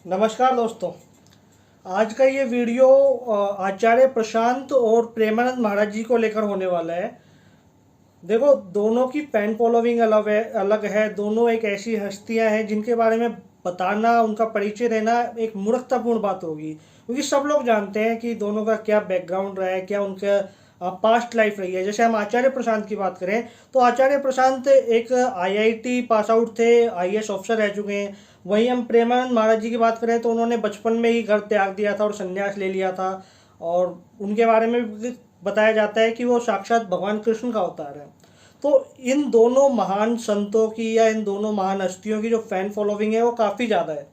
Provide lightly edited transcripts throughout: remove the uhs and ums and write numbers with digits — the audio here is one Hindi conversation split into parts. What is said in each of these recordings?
नमस्कार दोस्तों। आज का ये वीडियो आचार्य प्रशांत और प्रेमानंद महाराज जी को लेकर होने वाला है। देखो, दोनों की फैन फॉलोइंग अलग है। दोनों एक ऐसी हस्तियां हैं जिनके बारे में बताना, उनका परिचय देना एक मूर्खतापूर्ण बात होगी, क्योंकि सब लोग जानते हैं कि दोनों का क्या बैकग्राउंड रहा है, क्या उनका पास्ट लाइफ रही है। जैसे हम आचार्य प्रशांत की बात करें तो आचार्य प्रशांत एक आईआईटी पास आउट थे, आईएएस ऑफिसर रह चुके हैं। वहीं हम प्रेमानंद महाराज जी की बात करें तो उन्होंने बचपन में ही घर त्याग दिया था और संन्यास ले लिया था। और उनके बारे में भी बताया जाता है कि वो साक्षात भगवान कृष्ण का अवतार है। तो इन दोनों महान संतों की या इन दोनों महान हस्तियों की जो फैन फॉलोइंग है वो काफ़ी ज़्यादा है।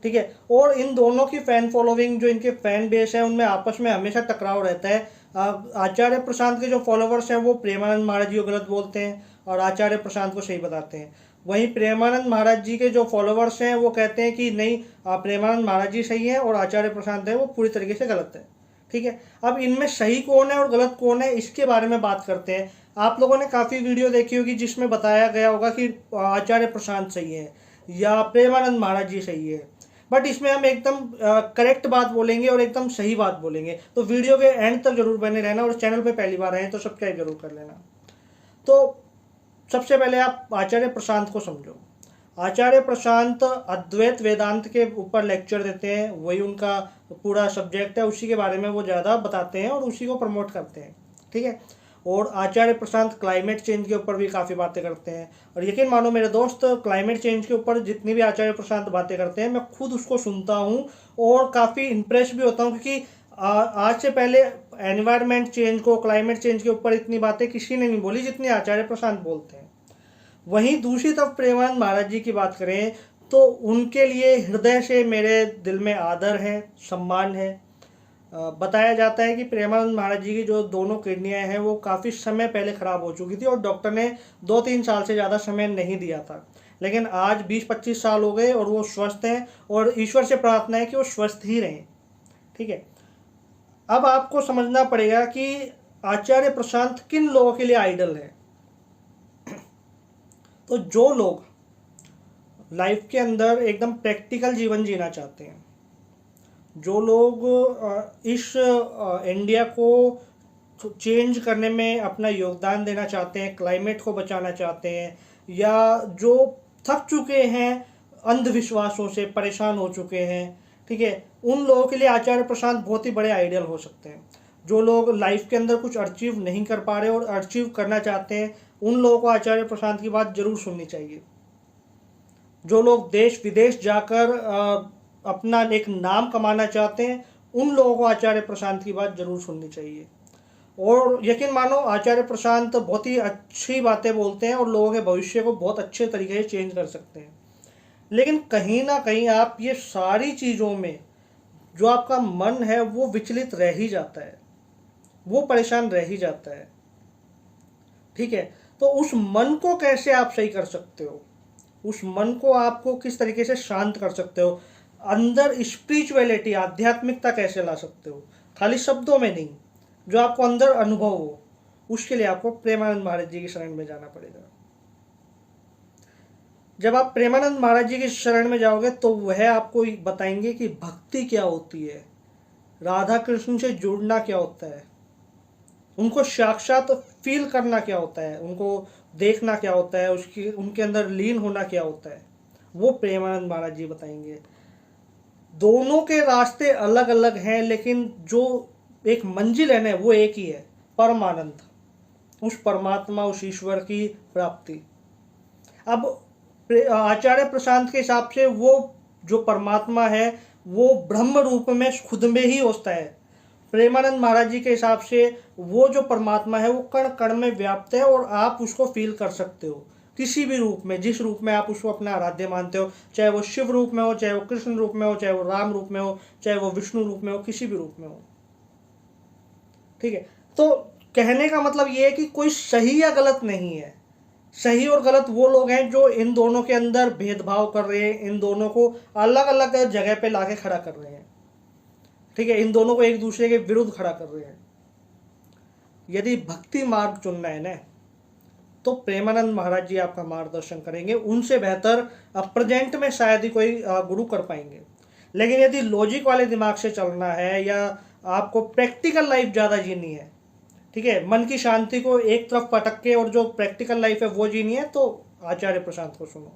ठीक है। और इन दोनों की फैन फॉलोइंग, जो इनके फैन बेस है, उनमें आपस में हमेशा टकराव रहता है। आचार्य प्रशांत के जो फॉलोवर्स हैं वो प्रेमानंद महाराज जी को गलत बोलते हैं और आचार्य प्रशांत को सही बताते हैं। वहीं प्रेमानंद महाराज जी के जो फॉलोवर्स हैं वो कहते हैं कि नहीं, प्रेमानंद महाराज जी सही है और आचार्य प्रशांत है वो पूरी तरीके से गलत है। ठीक है। अब इनमें सही कौन है और गलत कौन है, इसके बारे में बात करते हैं। आप लोगों ने काफ़ी वीडियो देखी होगी जिसमें बताया गया होगा कि आचार्य प्रशांत सही है या प्रेमानंद महाराज जी सही है। बट इसमें हम एकदम करेक्ट बात बोलेंगे और एकदम सही बात बोलेंगे, तो वीडियो के एंड तक जरूर बने रहना। और चैनल पे पहली बार आए तो सब्सक्राइब जरूर कर लेना। तो सबसे पहले आप आचार्य प्रशांत को समझो। आचार्य प्रशांत अद्वैत वेदांत के ऊपर लेक्चर देते हैं, वही उनका पूरा सब्जेक्ट है, उसी के बारे में वो ज़्यादा बताते हैं और उसी को प्रमोट करते हैं। ठीक है। और आचार्य प्रशांत क्लाइमेट चेंज के ऊपर भी काफ़ी बातें करते हैं। और यकीन मानो मेरे दोस्त, क्लाइमेट चेंज के ऊपर जितनी भी आचार्य प्रशांत बातें करते हैं मैं खुद उसको सुनता हूँ और काफ़ी इम्प्रेस भी होता हूँ, क्योंकि आज से पहले एनवायरनमेंट चेंज को, क्लाइमेट चेंज के ऊपर इतनी बातें किसी ने नहीं बोली जितनी आचार्य प्रशांत बोलते हैं। वहीं दूसरी तरफ प्रेमानंद महाराज जी की बात करें तो उनके लिए हृदय से मेरे दिल में आदर है, सम्मान है। बताया जाता है कि प्रेमानंद महाराज जी की जो दोनों किडनियां हैं वो काफ़ी समय पहले ख़राब हो चुकी थी और डॉक्टर ने 2-3 साल से ज़्यादा समय नहीं दिया था। लेकिन आज 20-25 साल हो गए और वो स्वस्थ हैं और ईश्वर से प्रार्थना है कि वो स्वस्थ ही रहें। ठीक है। अब आपको समझना पड़ेगा कि आचार्य प्रशांत किन लोगों के लिए आइडल है। तो जो लोग लाइफ के अंदर एकदम प्रैक्टिकल जीवन जीना चाहते हैं, जो लोग इस इंडिया को चेंज करने में अपना योगदान देना चाहते हैं, क्लाइमेट को बचाना चाहते हैं, या जो थक चुके हैं, अंधविश्वासों से परेशान हो चुके हैं, ठीक है, उन लोगों के लिए आचार्य प्रशांत बहुत ही बड़े आइडियल हो सकते हैं। जो लोग लाइफ के अंदर कुछ अचीव नहीं कर पा रहे और अचीव करना चाहते हैं, उन लोगों को आचार्य प्रशांत की बात जरूर सुननी चाहिए। जो लोग देश विदेश जाकर अपना एक नाम कमाना चाहते हैं, उन लोगों को आचार्य प्रशांत की बात जरूर सुननी चाहिए। और यकीन मानो आचार्य प्रशांत बहुत ही अच्छी बातें बोलते हैं और लोगों के भविष्य को बहुत अच्छे तरीके से चेंज कर सकते हैं। लेकिन कहीं ना कहीं आप ये सारी चीज़ों में जो आपका मन है वो विचलित रह ही जाता है, वो परेशान रह ही जाता है। ठीक है। तो उस मन को कैसे आप सही कर सकते हो, उस मन को आपको किस तरीके से शांत कर सकते हो, अंदर स्पिरिचुअलिटी, आध्यात्मिकता कैसे ला सकते हो, खाली शब्दों में नहीं, जो आपको अंदर अनुभव हो, उसके लिए आपको प्रेमानंद महाराज जी की शरण में जाना पड़ेगा। जब आप प्रेमानंद महाराज जी की शरण में जाओगे तो वह आपको बताएंगे कि भक्ति क्या होती है, राधा कृष्ण से जुड़ना क्या होता है, उनको साक्षात फील करना क्या होता है, उनको देखना क्या होता है, उसकी उनके अंदर लीन होना क्या होता है, वो प्रेमानंद महाराज जी बताएंगे। दोनों के रास्ते अलग अलग हैं, लेकिन जो एक मंजिल है ना वो एक ही है, परमानंद, उस परमात्मा, उस ईश्वर की प्राप्ति। अब आचार्य प्रशांत के हिसाब से वो जो परमात्मा है वो ब्रह्म रूप में खुद में ही होता है। प्रेमानंद महाराज जी के हिसाब से वो जो परमात्मा है वो कण कण में व्याप्त है और आप उसको फील कर सकते हो किसी भी रूप में, जिस रूप में आप उसको अपना आराध्य मानते हो, चाहे वो शिव रूप में हो, चाहे वो कृष्ण रूप में हो, चाहे वो राम रूप में हो, चाहे वो विष्णु रूप में हो, किसी भी रूप में हो। ठीक है। तो कहने का मतलब ये है कि कोई सही या गलत नहीं है। सही और गलत वो लोग हैं जो इन दोनों के अंदर भेदभाव कर रहे हैं, इन दोनों को अलग अलग जगह पे लाके खड़ा कर रहे हैं। ठीक है। इन दोनों को एक दूसरे के विरुद्ध खड़ा कर रहे हैं। यदि भक्ति मार्ग चुनना है ना, तो प्रेमानंद महाराज जी आपका मार्गदर्शन करेंगे। उनसे बेहतर प्रेजेंट में शायद ही कोई गुरु कर पाएंगे। लेकिन यदि लॉजिक वाले दिमाग से चलना है या आपको प्रैक्टिकल लाइफ ज़्यादा जीनी है, ठीक है, मन की शांति को एक तरफ पटक के और जो प्रैक्टिकल लाइफ है वो जीनी है, तो आचार्य प्रशांत को सुनो।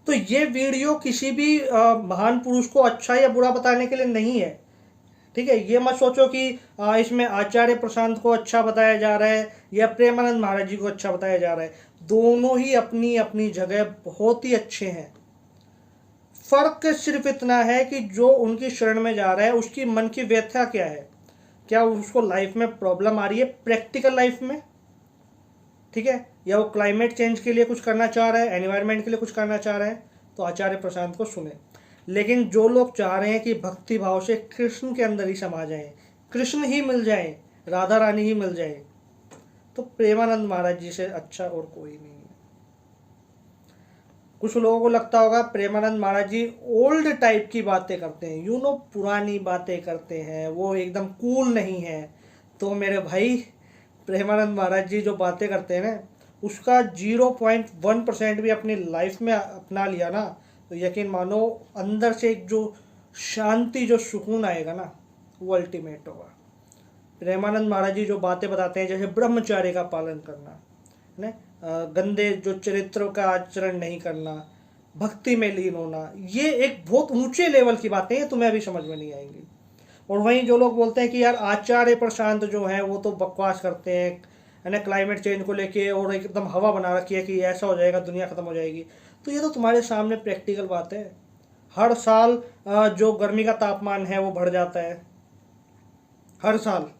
तो ये वीडियो किसी भी महान पुरुष को अच्छा या बुरा बताने के लिए नहीं है, ठीक है। ये मत सोचो कि इसमें आचार्य प्रशांत को अच्छा बताया जा रहा है या प्रेमानंद महाराज जी को अच्छा बताया जा रहा है। दोनों ही अपनी अपनी जगह बहुत ही अच्छे हैं। फर्क सिर्फ इतना है कि जो उनकी शरण में जा रहा है उसकी मन की व्यथा क्या है, क्या उसको लाइफ में प्रॉब्लम आ रही है प्रैक्टिकल लाइफ में, ठीक है, या वो क्लाइमेट चेंज के लिए कुछ करना चाह रहा है, एनवायरनमेंट के लिए कुछ करना चाह रहा है, तो आचार्य प्रशांत को सुने। लेकिन जो लोग चाह रहे हैं कि भक्ति भाव से कृष्ण के अंदर ही समा जाएं, कृष्ण ही मिल जाए, राधा रानी ही मिल जाए, तो प्रेमानंद महाराज जी से अच्छा और कोई नहीं है। कुछ लोगों को लगता होगा प्रेमानंद महाराज जी ओल्ड टाइप की बातें करते हैं, पुरानी बातें करते हैं, वो एकदम कूल नहीं है। तो मेरे भाई, प्रेमानंद महाराज जी जो बातें करते हैं ना, उसका 0.1% भी अपनी लाइफ में अपना लिया ना, तो यकीन मानो अंदर से एक जो शांति, जो सुकून आएगा ना, वो अल्टीमेट होगा। प्रेमानंद महाराज जी जो बातें बताते हैं, जैसे ब्रह्मचार्य का पालन करना है ना, गंदे जो चरित्र का आचरण नहीं करना, भक्ति में लीन होना, ये एक बहुत ऊंचे लेवल की बातें हैं, तुम्हें अभी समझ में नहीं आएंगी। और वहीं जो लोग बोलते हैं कि यार आचार्य प्रशांत जो है वो तो बकवास करते हैं, है ना, क्लाइमेट चेंज को लेके, और एकदम हवा बना रखी है कि ऐसा हो जाएगा, दुनिया ख़त्म हो जाएगी। तो ये तो तुम्हारे सामने प्रैक्टिकल बात है। हर साल जो गर्मी का तापमान है वो बढ़ जाता है, हर साल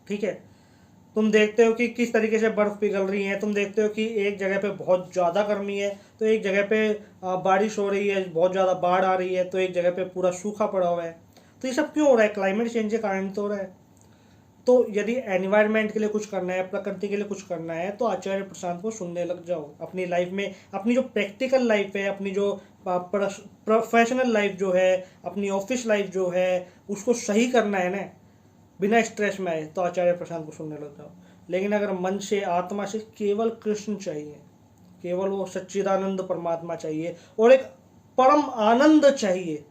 ठीक है। तुम देखते हो कि किस तरीके से बर्फ़ पिघल रही है, तुम देखते हो कि एक जगह पे बहुत ज़्यादा गर्मी है तो एक जगह पे बारिश हो रही है, बहुत ज़्यादा बाढ़ आ रही है, तो एक जगह पे पूरा सूखा पड़ा हुआ है। तो ये सब क्यों हो रहा है? क्लाइमेट चेंज के कारण तो हो रहा है। तो यदि एनवायरनमेंट के लिए कुछ करना है, प्रकृति के लिए कुछ करना है, तो आचार्य प्रशांत को सुनने लग जाओ। अपनी लाइफ में, अपनी जो प्रैक्टिकल लाइफ है, अपनी जो प्रोफेशनल लाइफ जो है, अपनी ऑफिस लाइफ जो है, उसको सही करना है ना, बिना स्ट्रेस में आए, तो आचार्य प्रशांत को सुनने लग जाओ। लेकिन अगर मन से, आत्मा से केवल कृष्ण चाहिए, केवल वो सच्चिदानंद परमात्मा चाहिए और एक परम आनंद चाहिए,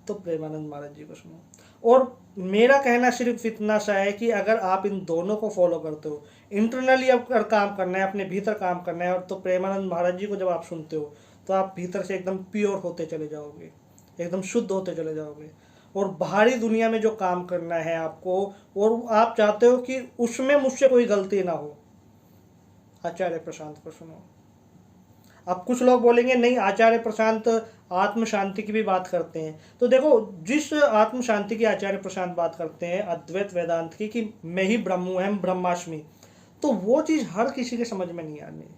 तो प्रेमानंद महाराज जी को सुनो। और मेरा कहना सिर्फ इतना सा है कि अगर आप इन दोनों को फॉलो करते हो, इंटरनली अगर काम करना है, अपने भीतर काम करना है, और तो प्रेमानंद महाराज जी को जब आप सुनते हो तो आप भीतर से एकदम प्योर होते चले जाओगे, एकदम शुद्ध होते चले जाओगे। और बाहरी दुनिया में जो काम करना है आपको, और आप चाहते हो कि उसमें मुझसे कोई गलती ना हो, आचार्य प्रशांत को सुनो। अब कुछ लोग बोलेंगे नहीं, आचार्य प्रशांत आत्म शांति की भी बात करते हैं। तो देखो, जिस आत्म शांति की आचार्य प्रशांत बात करते हैं, अद्वैत वेदांत की, कि मैं ही ब्रह्म हूँ, हम ब्रह्मास्मि, तो वो चीज़ हर किसी के समझ में नहीं आनी।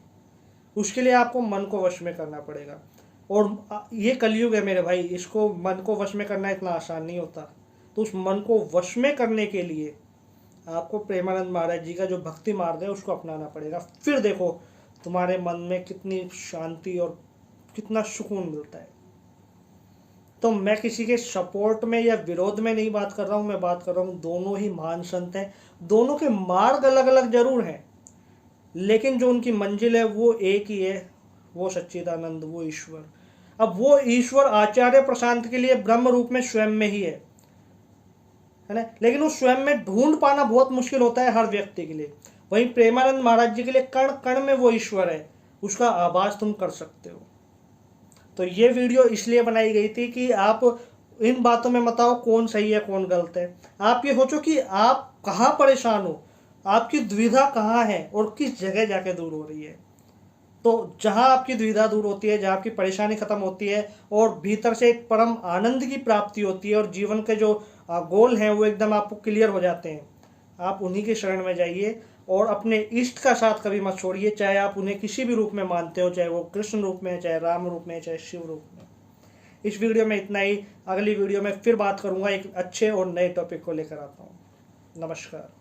उसके लिए आपको मन को वश में करना पड़ेगा। और ये कलयुग है मेरे भाई, इसको मन को वश में करना इतना आसान नहीं होता। तो उस मन को वश में करने के लिए आपको प्रेमानंद महाराज जी का जो भक्ति मार्ग है उसको अपनाना पड़ेगा। फिर देखो तुम्हारे मन में कितनी शांति और कितना सुकून मिलता है। तो मैं किसी के सपोर्ट में या विरोध में नहीं बात कर रहा हूँ, मैं बात कर रहा हूँ, दोनों ही महान संत हैं, दोनों के मार्ग अलग अलग जरूर हैं, लेकिन जो उनकी मंजिल है वो एक ही है, वो सच्चिदानंद, वो ईश्वर। अब वो ईश्वर आचार्य प्रशांत के लिए ब्रह्म रूप में स्वयं में ही है ना, लेकिन उस स्वयं में ढूंढ पाना बहुत मुश्किल होता है हर व्यक्ति के लिए। वहीं प्रेमानंद महाराज जी के लिए कण कण में वो ईश्वर है, उसका आभास तुम कर सकते हो। तो ये वीडियो इसलिए बनाई गई थी कि आप इन बातों में मत आओ कौन सही है कौन गलत है। आप ये सोचो कि आप कहाँ परेशान हो, आपकी दुविधा कहाँ है और किस जगह जाके दूर हो रही है। तो जहाँ आपकी दुविधा दूर होती है, जहाँ आपकी परेशानी खत्म होती है और भीतर से एक परम आनंद की प्राप्ति होती है और जीवन के जो गोल हैं वो एकदम आपको क्लियर हो जाते हैं, आप उन्हीं के शरण में जाइए और अपने इष्ट का साथ कभी मत छोड़िए, चाहे आप उन्हें किसी भी रूप में मानते हो, चाहे वो कृष्ण रूप में है, चाहे राम रूप में है, चाहे शिव रूप में। इस वीडियो में इतना ही। अगली वीडियो में फिर बात करूँगा, एक अच्छे और नए टॉपिक को लेकर आता हूँ। नमस्कार।